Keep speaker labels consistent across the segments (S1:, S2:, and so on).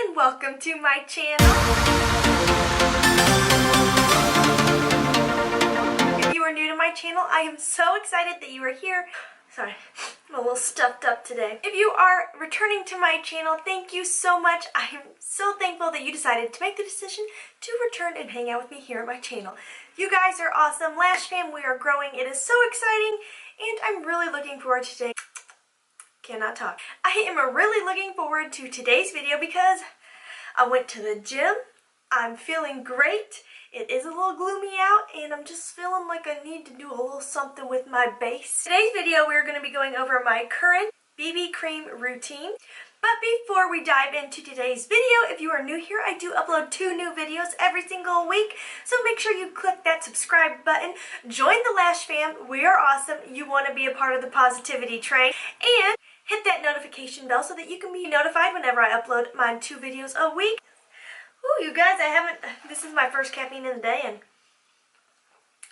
S1: and welcome to my channel. If you are new to my channel, I am so excited that you are here. Sorry, I'm a little stuffed up today. If you are returning to my channel, thank you so much. I am so thankful that you decided to make the decision to return and hang out with me here at my channel. You guys are awesome. Lash Fam, we are growing. It is so exciting, and I'm really looking forward to today. Cannot talk. I am really looking forward to today's video because I went to the gym. I'm feeling great. It is a little gloomy out and I'm just feeling like I need to do a little something with my base. Today's video we're going to be going over my current BB cream routine. But before we dive into today's video, if you are new here, I do upload 2 new videos every single week. So make sure you click that subscribe button. Join the Lash Fam. We are awesome. You want to be a part of the positivity train. And hit that notification bell so that you can be notified whenever I upload my 2 videos a week. Ooh, you guys, this is my first caffeine in the day and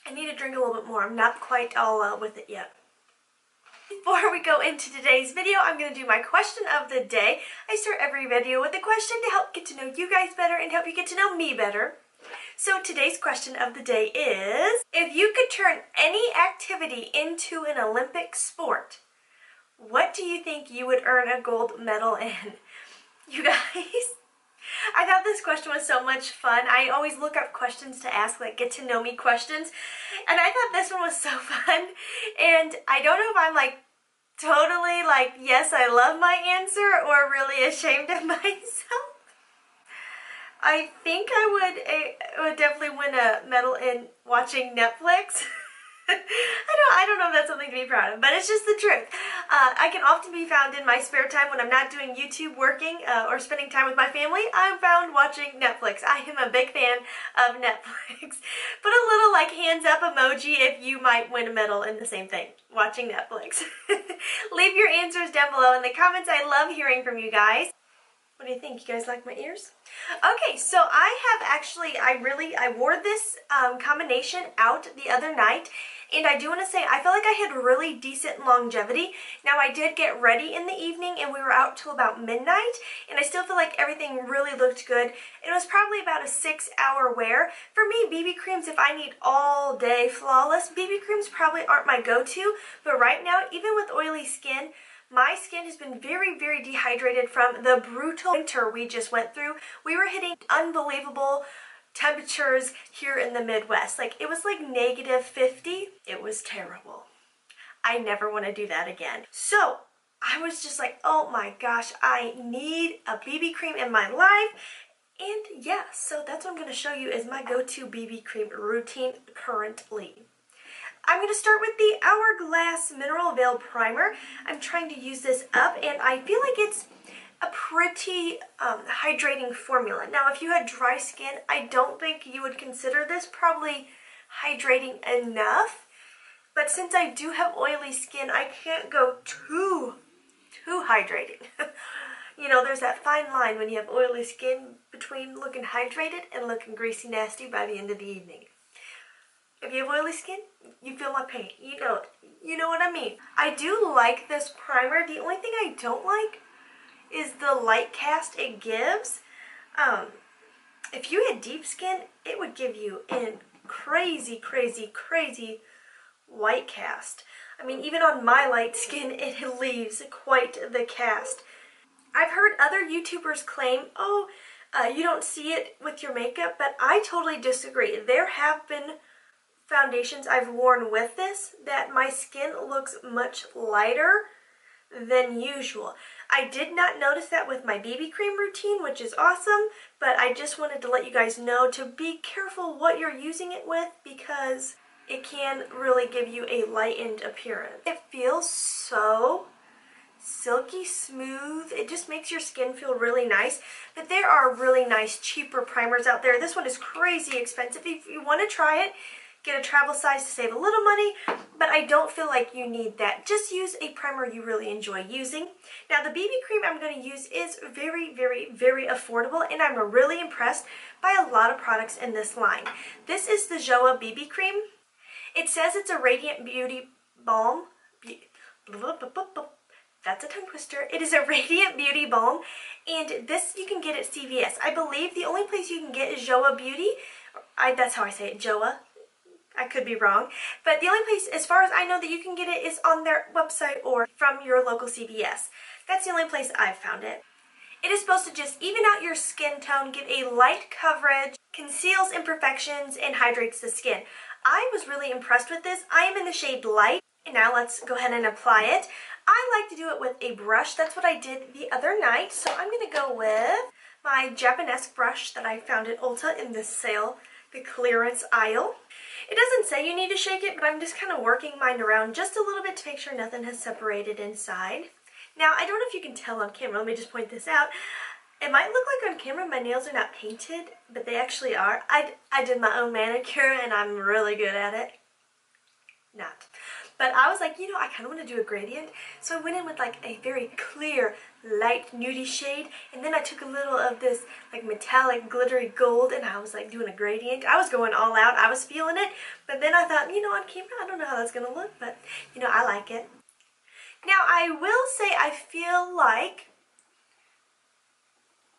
S1: I need to drink a little bit more. I'm not quite all with it yet. Before we go into today's video, I'm going to do my question of the day. I start every video with a question to help get to know you guys better and help you get to know me better. So today's question of the day is, if you could turn any activity into an Olympic sport, what do you think you would earn a gold medal in? You guys, I thought this question was so much fun. I always look up questions to ask, like get to know me questions. And I thought this one was so fun. And I don't know if I'm like totally like, yes, I love my answer or really ashamed of myself. I think I would definitely win a medal in watching Netflix. I don't know if that's something to be proud of, but it's just the truth. I can often be found in my spare time when I'm not doing YouTube, working, or spending time with my family. I'm found watching Netflix. I am a big fan of Netflix. Put a little like hands up emoji if you might win a medal in the same thing, watching Netflix. Leave your answers down below in the comments. I love hearing from you guys. What do you think? You guys like my ears? Okay, so I wore this combination out the other night, and I do want to say I feel like I had really decent longevity. Now I did get ready in the evening and we were out till about midnight, and I still feel like everything really looked good. It was probably about a 6-hour wear. For me, BB creams, if I need all day flawless, BB creams probably aren't my go-to, but right now, even with oily skin, my skin has been very, very dehydrated from the brutal winter we just went through. We were hitting unbelievable temperatures here in the Midwest. Like, it was like -50. It was terrible. I never want to do that again. So I was just like, oh my gosh, I need a BB cream in my life. And yeah, so that's what I'm going to show you is my go-to BB cream routine currently. I'm going to start with the Hourglass Mineral Veil Primer. I'm trying to use this up, and I feel like it's a pretty hydrating formula. Now, if you had dry skin, I don't think you would consider this probably hydrating enough. But since I do have oily skin, I can't go too hydrating. You know, there's that fine line when you have oily skin between looking hydrated and looking greasy nasty by the end of the evening. If you have oily skin, you feel my pain. You know what I mean. I do like this primer. The only thing I don't like is the light cast it gives. If you had deep skin, it would give you a crazy, crazy, crazy white cast. I mean, even on my light skin, it leaves quite the cast. I've heard other YouTubers claim, oh, you don't see it with your makeup, but I totally disagree. There have been foundations I've worn with this that my skin looks much lighter than usual. I did not notice that with my BB cream routine, which is awesome, but I just wanted to let you guys know to be careful what you're using it with because it can really give you a lightened appearance. It feels so silky smooth. It just makes your skin feel really nice. But there are really nice cheaper primers out there. This one is crazy expensive. If you want to try it, get a travel size to save a little money, but I don't feel like you need that. Just use a primer you really enjoy using. Now the BB cream I'm going to use is very, very, very affordable, and I'm really impressed by a lot of products in this line. This is the Joa BB cream. It says it's a radiant beauty balm. that's a tongue twister. It is a Radiant Beauty Balm, and this you can get at CVS. I believe the only place you can get is Joa Beauty. That's how I say it, Joa. I could be wrong. But the only place, as far as I know, that you can get it is on their website or from your local CVS. That's the only place I've found it. It is supposed to just even out your skin tone, give a light coverage, conceals imperfections, and hydrates the skin. I was really impressed with this. I am in the shade Light, and now let's go ahead and apply it. I like to do it with a brush. That's what I did the other night. So I'm going to go with my Japanese brush that I found at Ulta in this sale, the clearance aisle. It doesn't say you need to shake it, but I'm just kind of working mine around just a little bit to make sure nothing has separated inside. Now, I don't know if you can tell on camera. Let me just point this out. It might look like on camera my nails are not painted, but they actually are. I did my own manicure, and I'm really good at it. Not. But I was like, you know, I kind of want to do a gradient. So I went in with like a very clear, light, nudie shade. And then I took a little of this like metallic, glittery gold, and I was like doing a gradient. I was going all out. I was feeling it. But then I thought, you know, on camera, I don't know how that's going to look. But, you know, I like it. Now, I will say I feel like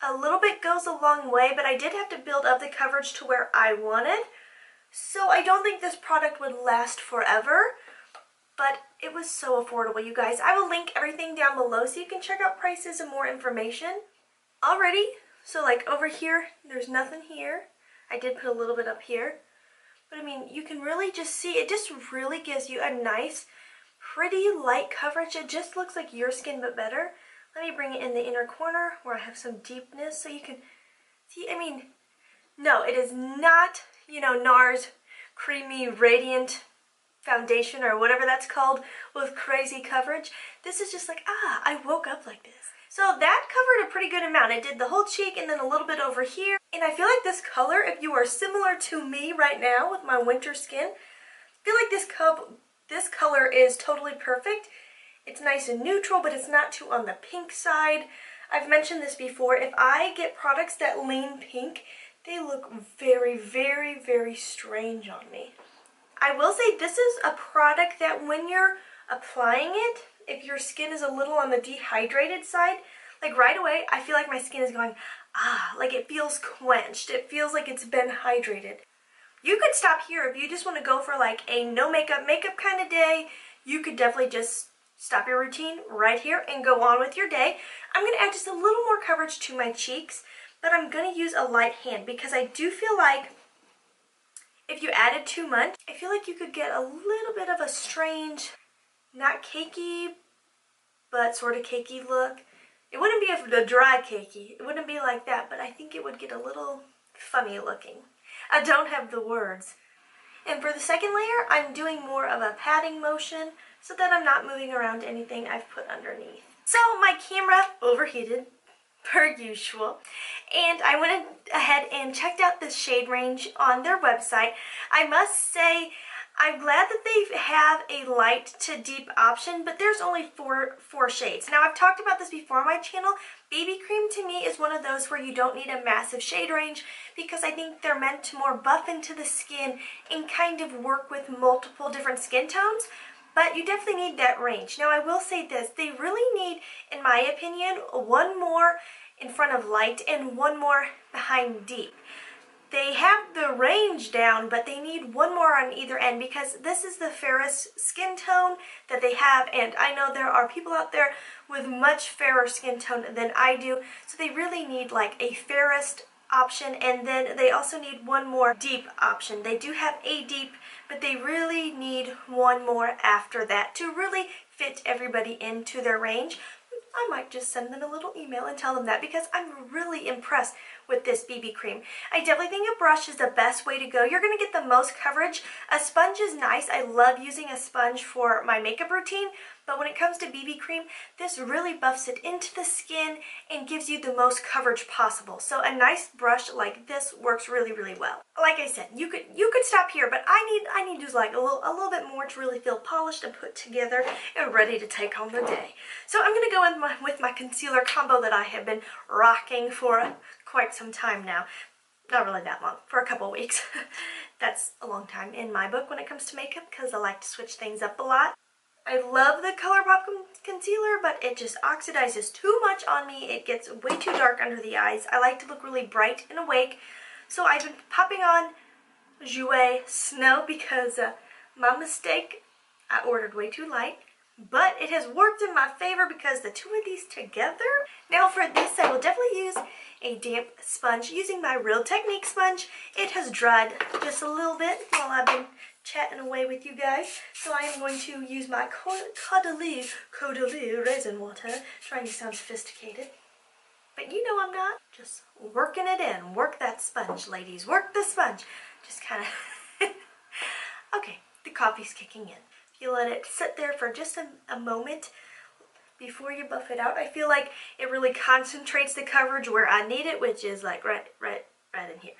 S1: a little bit goes a long way, but I did have to build up the coverage to where I wanted. So I don't think this product would last forever, but it was so affordable, you guys. I will link everything down below so you can check out prices and more information. Already, so like over here, there's nothing here. I did put a little bit up here. But I mean, you can really just see, it just really gives you a nice, pretty light coverage. It just looks like your skin, but better. Let me bring it in the inner corner where I have some deepness so you can see. I mean, no, it is not, you know, NARS Creamy Radiant Foundation or whatever that's called with crazy coverage. This is just like, I woke up like this. So that covered a pretty good amount. It did the whole cheek and then a little bit over here. And I feel like this color, if you are similar to me right now with my winter skin, I feel like this color is totally perfect. It's nice and neutral, but it's not too on the pink side. I've mentioned this before. If I get products that lean pink, they look very, very, very strange on me. I will say this is a product that when you're applying it, if your skin is a little on the dehydrated side, like right away, I feel like my skin is going, like it feels quenched. It feels like it's been hydrated. You could stop here if you just want to go for like a no makeup kind of day. You could definitely just stop your routine right here and go on with your day. I'm going to add just a little more coverage to my cheeks, but I'm going to use a light hand because I do feel like if you added too much, I feel like you could get a little bit of a strange, not cakey, but sort of cakey look. It wouldn't be a dry cakey. It wouldn't be like that, but I think it would get a little funny looking. I don't have the words. And for the second layer, I'm doing more of a patting motion so that I'm not moving around anything I've put underneath. So my camera overheated, per usual, and I went ahead and checked out the shade range on their website. I must say, I'm glad that they have a light to deep option, but there's only four shades. Now, I've talked about this before on my channel. BB cream to me is one of those where you don't need a massive shade range because I think they're meant to more buff into the skin and kind of work with multiple different skin tones. But you definitely need that range. Now, I will say this. They really need, in my opinion, one more in front of light and one more behind deep. They have the range down, but they need one more on either end because this is the fairest skin tone that they have, and I know there are people out there with much fairer skin tone than I do, so they really need like a fairest option, and then they also need one more deep option. They do have a deep, but they really need one more after that to really fit everybody into their range. I might just send them a little email and tell them that because I'm really impressed with this BB cream. I definitely think a brush is the best way to go. You're going to get the most coverage. A sponge is nice. I love using a sponge for my makeup routine, but when it comes to BB cream, this really buffs it into the skin and gives you the most coverage possible. So a nice brush like this works really, really well. Like I said, you could stop here, but I need to use like a little bit more to really feel polished and put together and ready to take on the day. So I'm going to go in with my concealer combo that I have been rocking for quite some time now. Not really that long, for a couple weeks. That's a long time in my book when it comes to makeup because I like to switch things up a lot. I love the ColourPop concealer, but it just oxidizes too much on me. It gets way too dark under the eyes. I like to look really bright and awake. So I've been popping on Jouer Snow because my mistake, I ordered way too light. But it has worked in my favor because the two of these together. Now for this, I will definitely use a damp sponge using my Real Technique sponge. It has dried just a little bit while I've been chatting away with you guys. So I am going to use my Caudalie Raisin Water. Trying to sound sophisticated. But you know I'm not. Just working it in. Work that sponge, ladies. Work the sponge. Just kind of... Okay, the coffee's kicking in. You let it sit there for just a moment before you buff it out. I feel like it really concentrates the coverage where I need it, which is like right in here.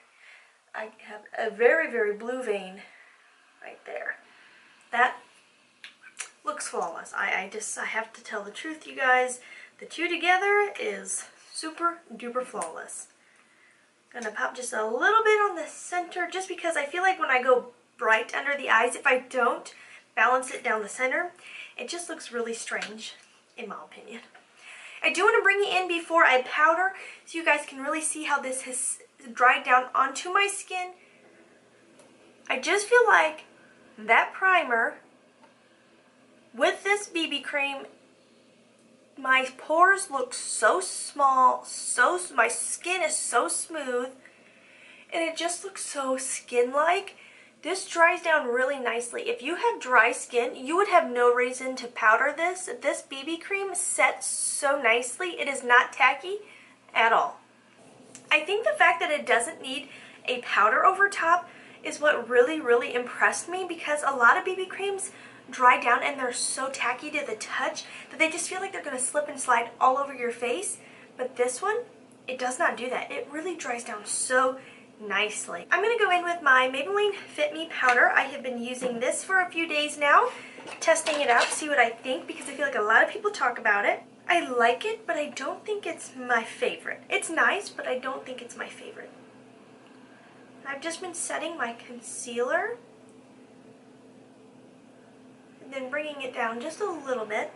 S1: I have a very, very blue vein right there. That looks flawless. I have to tell the truth, you guys. The two together is super duper flawless. Gonna pop just a little bit on the center just because I feel like when I go bright under the eyes, if I don't balance it down the center, it just looks really strange, in my opinion. I do want to bring it in before I powder so you guys can really see how this has dried down onto my skin. I just feel like that primer with this BB cream, my pores look so small, my skin is so smooth, and it just looks so skin-like. This dries down really nicely. If you have dry skin, you would have no reason to powder this. This BB cream sets so nicely. It is not tacky at all. I think the fact that it doesn't need a powder over top is what really, really impressed me, because a lot of BB creams dry down and they're so tacky to the touch that they just feel like they're going to slip and slide all over your face. But this one, it does not do that. It really dries down so nicely. I'm going to go in with my Maybelline Fit Me powder. I have been using this for a few days now, testing it out, see what I think, because I feel like a lot of people talk about it. I like it, but I don't think it's my favorite. It's nice, but I don't think it's my favorite. I've just been setting my concealer and then bringing it down just a little bit.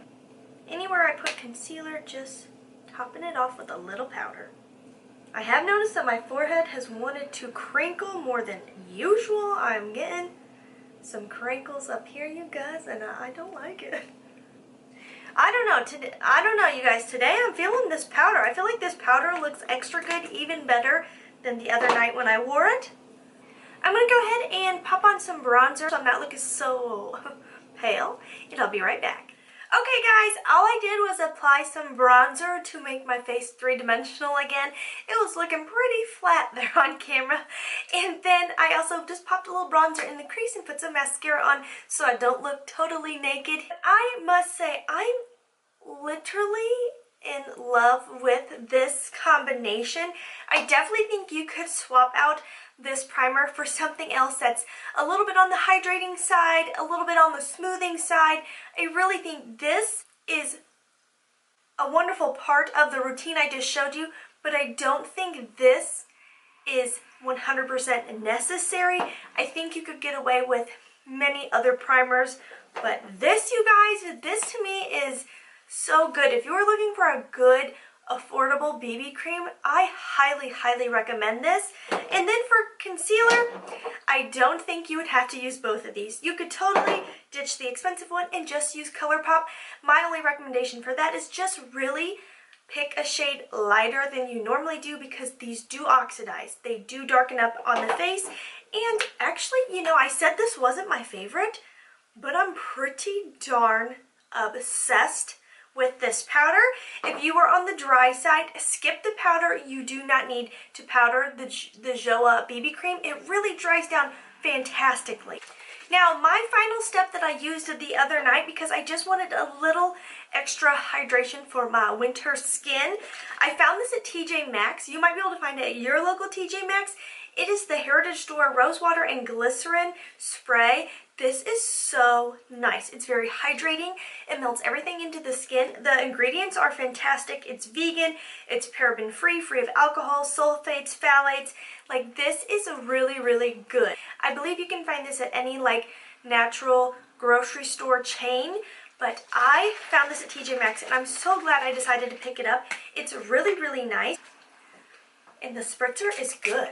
S1: Anywhere I put concealer, just topping it off with a little powder. I have noticed that my forehead has wanted to crinkle more than usual. I'm getting some crinkles up here, you guys, and I don't like it. I don't know, you guys. Today I'm feeling this powder. I feel like this powder looks extra good, even better than the other night when I wore it. I'm going to go ahead and pop on some bronzer so I'm not looking so pale, and I'll be right back. Okay guys, all I did was apply some bronzer to make my face three-dimensional again. It was looking pretty flat there on camera. And then I also just popped a little bronzer in the crease and put some mascara on so I don't look totally naked. I must say, I'm literally in love with this combination. I definitely think you could swap out this primer for something else that's a little bit on the hydrating side, a little bit on the smoothing side. I really think this is a wonderful part of the routine I just showed you, but I don't think this is 100% necessary. I think you could get away with many other primers, but this, you guys, this to me is so good. If you're looking for a good, affordable BB cream, I highly, highly recommend this. And then for concealer, I don't think you would have to use both of these. You could totally ditch the expensive one and just use ColourPop. My only recommendation for that is just really pick a shade lighter than you normally do, because these do oxidize. They do darken up on the face. And actually, you know, I said this wasn't my favorite, but I'm pretty darn obsessed with this powder. If you are on the dry side, skip the powder. You do not need to powder the Joa BB cream. It really dries down fantastically. Now, my final step that I used the other night, because I just wanted a little extra hydration for my winter skin, I found this at TJ Maxx. You might be able to find it at your local TJ Maxx. It is the Heritage Store Rose Water and Glycerin Spray. This is so nice. It's very hydrating. It melts everything into the skin. The ingredients are fantastic. It's vegan. It's paraben-free, free of alcohol, sulfates, phthalates. Like, this is really, really good. I believe you can find this at any, like, natural grocery store chain. But I found this at TJ Maxx, and I'm so glad I decided to pick it up. It's really, really nice. And the spritzer is good.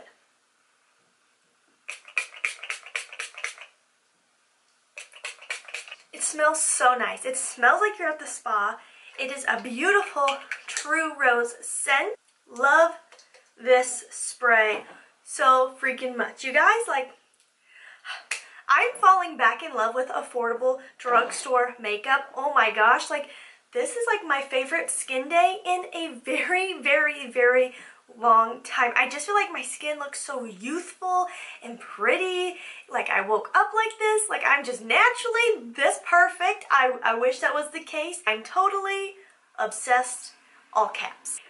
S1: It smells so nice. It smells like you're at the spa. It is a beautiful true rose scent. Love this spray so freaking much. You guys, like, I'm falling back in love with affordable drugstore makeup. Oh my gosh, like, this is like my favorite skin day in a very, very, very long time. I just feel like my skin looks so youthful and pretty. Like, I woke up like this. Like, I'm just naturally this perfect. I wish that was the case. I'm totally obsessed, all caps.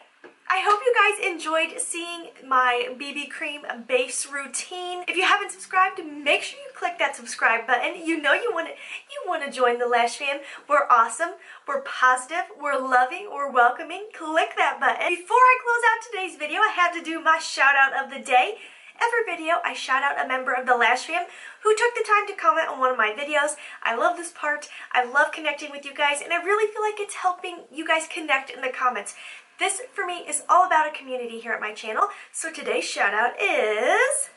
S1: I hope you guys enjoyed seeing my BB cream base routine. If you haven't subscribed, make sure you click that subscribe button. You know you want to join the Lash fam. We're awesome, we're positive, we're loving, we're welcoming. Click that button. Before I close out today's video, I have to do my shout out of the day. Every video, I shout out a member of the Lash fam who took the time to comment on one of my videos. I love this part. I love connecting with you guys, and I really feel like it's helping you guys connect in the comments. This, for me, is all about a community here at my channel. So today's shout out is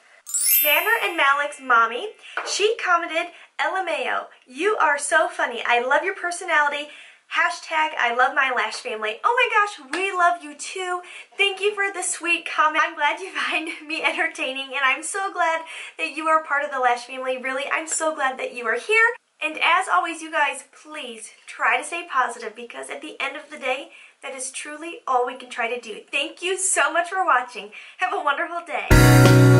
S1: Xander and Malik's mommy. She commented, LMAO, you are so funny. I love your personality. Hashtag I love my Lash family. Oh my gosh, we love you too. Thank you for the sweet comment. I'm glad you find me entertaining, and I'm so glad that you are part of the Lash family. Really, I'm so glad that you are here. And as always, you guys, please try to stay positive, because at the end of the day, that is truly all we can try to do. Thank you so much for watching. Have a wonderful day.